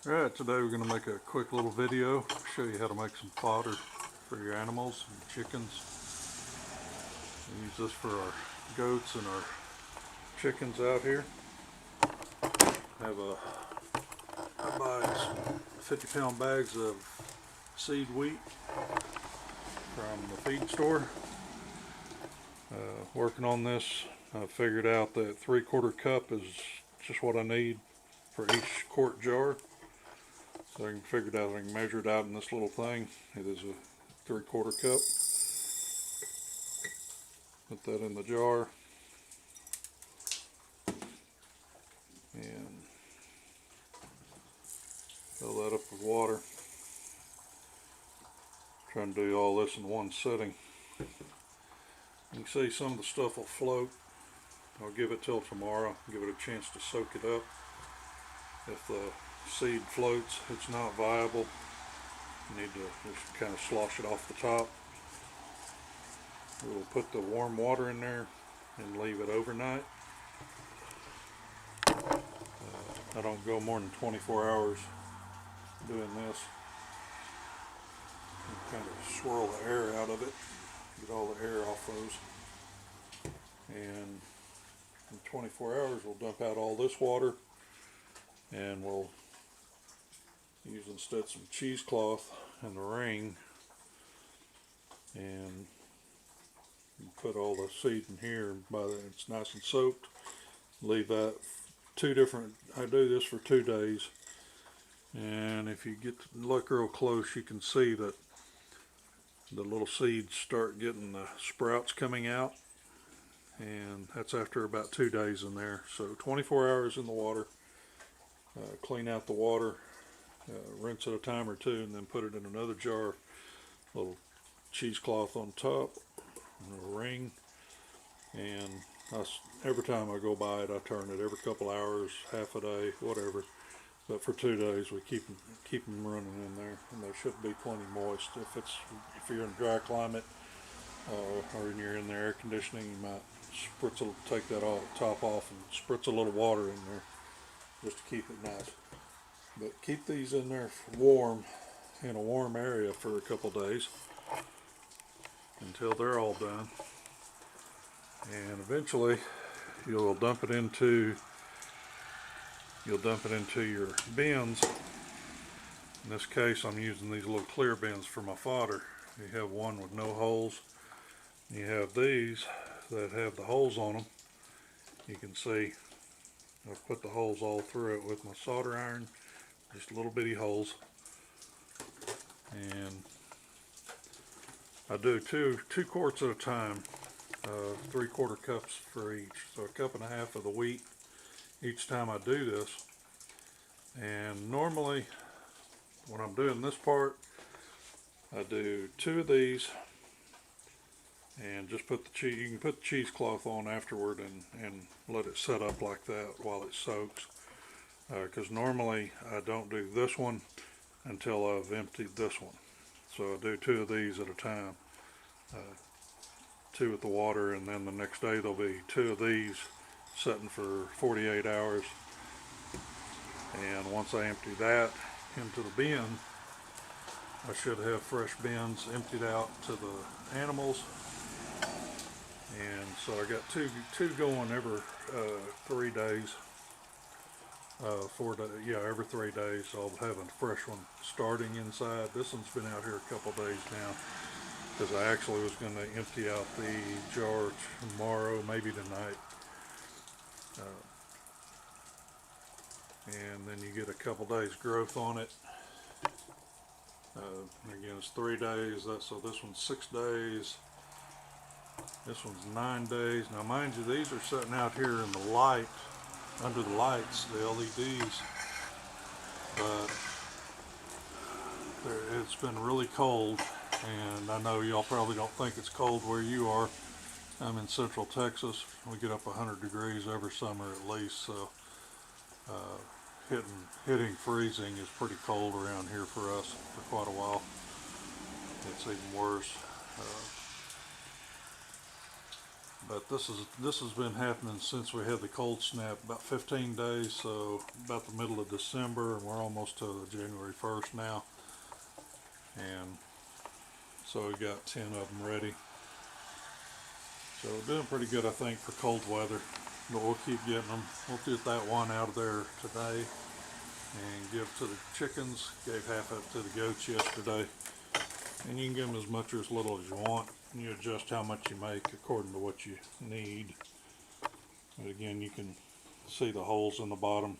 Alright, today we're going to make a quick little video, show you how to make some fodder for your animals and chickens. We use this for our goats and our chickens out here. I buy some 50-pound bags of seed wheat from the feed store. Working on this, I figured out that 3/4 cup is just what I need for each quart jar. So I can figure it out, I can measure it out in this little thing. It is a 3/4 cup. Put that in the jar. And fill that up with water. Trying to do all this in one sitting. You can see some of the stuff will float. I'll give it till tomorrow, give it a chance to soak it up. If the seed floats, it's not viable. You need to just kind of slosh it off the top. We'll put the warm water in there and leave it overnight. I don't go more than 24 hours doing this. And kind of swirl the air out of it, get all the air off those. And in 24 hours we'll dump out all this water and we'll use instead some cheesecloth and the ring and put all the seed in here. By then it's nice and soaked. Leave that I do this for 2 days, and if you look real close you can see that the little seeds start getting the sprouts coming out, and that's after about 2 days in there. So 24 hours in the water, clean out the water, rinse it a time or two, and then put it in another jar, little cheesecloth on top, and a ring, and every time I go by it I turn it every couple hours, half a day, whatever. But for 2 days we keep them running in there, and they should be plenty moist. If you're in a dry climate or you're in the air conditioning, you might take that top off and spritz a little water in there just to keep it nice. But keep these in there warm, in a warm area for a couple days until they're all done. And eventually you'll dump it into your bins. In this case I'm using these little clear bins for my fodder. You have one with no holes. You have these that have the holes on them. You can see I've put the holes all through it with my solder iron, just little bitty holes. And I do two quarts at a time, 3/4 cups for each, so 1.5 cups of the wheat each time I do this. And normally when I'm doing this part, I do 2 of these and just put the cheese. You can put the cheesecloth on afterward and let it set up like that while it soaks, because normally I don't do this one until I've emptied this one. So I do 2 of these at a time, 2 with the water, and then the next day there'll be 2 of these sitting for 48 hours. And once I empty that into the bin, I should have fresh bins emptied out to the animals. And so I got two going every 3 days, 4 days, yeah, every 3 days. So I'll have a fresh one starting inside. This one's been out here a couple days now, because I actually was going to empty out the jar tomorrow, maybe tonight. And then you get a couple days growth on it. Again, it's 3 days. So this one's 6 days. This one's 9 days. Now mind you, these are sitting out here in the light, under the lights, the LEDs. But it's been really cold, and I know y'all probably don't think it's cold where you are. I'm in Central Texas. We get up 100 degrees every summer at least, so hitting freezing is pretty cold around here for us for quite a while. It's even worse. But this has been happening since we had the cold snap, about 15 days, so about the middle of December, and we're almost to January 1st now. And so we got 10 of them ready. So we're doing pretty good, I think, for cold weather. But we'll keep getting them. We'll get that one out of there today and give to the chickens. Gave half of it to the goats yesterday. And you can give them as much or as little as you want. You adjust how much you make according to what you need. But again, you can see the holes in the bottom.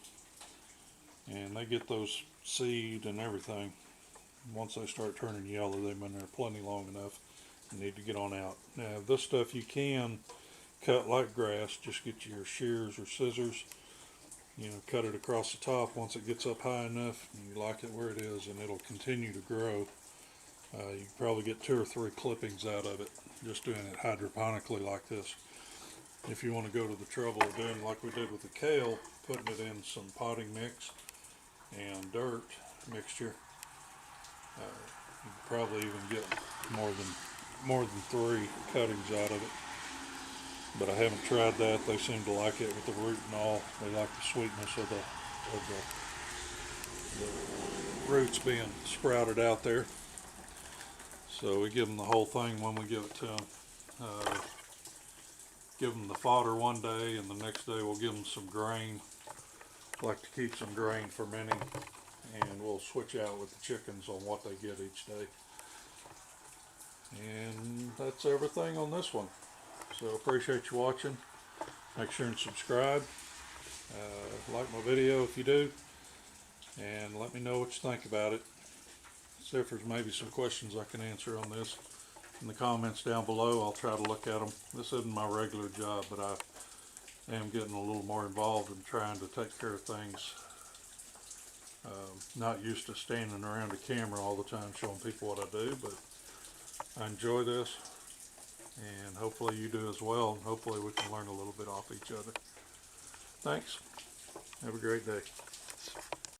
And they get those seed and everything. Once they start turning yellow, they've been there plenty long enough. You need to get on out. Now, this stuff you can cut like grass. Just get your shears or scissors. Cut it across the top once it gets up high enough. And you like it where it is, and it'll continue to grow. You can probably get 2 or 3 clippings out of it, just doing it hydroponically like this. If you want to go to the trouble of doing like we did with the kale, putting it in some potting mix and dirt mixture, you can probably even get more than 3 cuttings out of it. But I haven't tried that. They seem to like it with the root and all. They like the sweetness of the roots being sprouted out there. So we give them the whole thing when we give it to them. Give them the fodder one day, and the next day we'll give them some grain. I like to keep some grain fermenting, and we'll switch out with the chickens on what they get each day. And that's everything on this one. So appreciate you watching. Make sure and subscribe. Like my video if you do, and let me know what you think about it. See if there's maybe some questions I can answer on this in the comments down below. I'll try to look at them. This isn't my regular job, but I am getting a little more involved in trying to take care of things. Not used to standing around a camera all the time showing people what I do, but I enjoy this, and hopefully you do as well, and hopefully we can learn a little bit off each other. Thanks. Have a great day.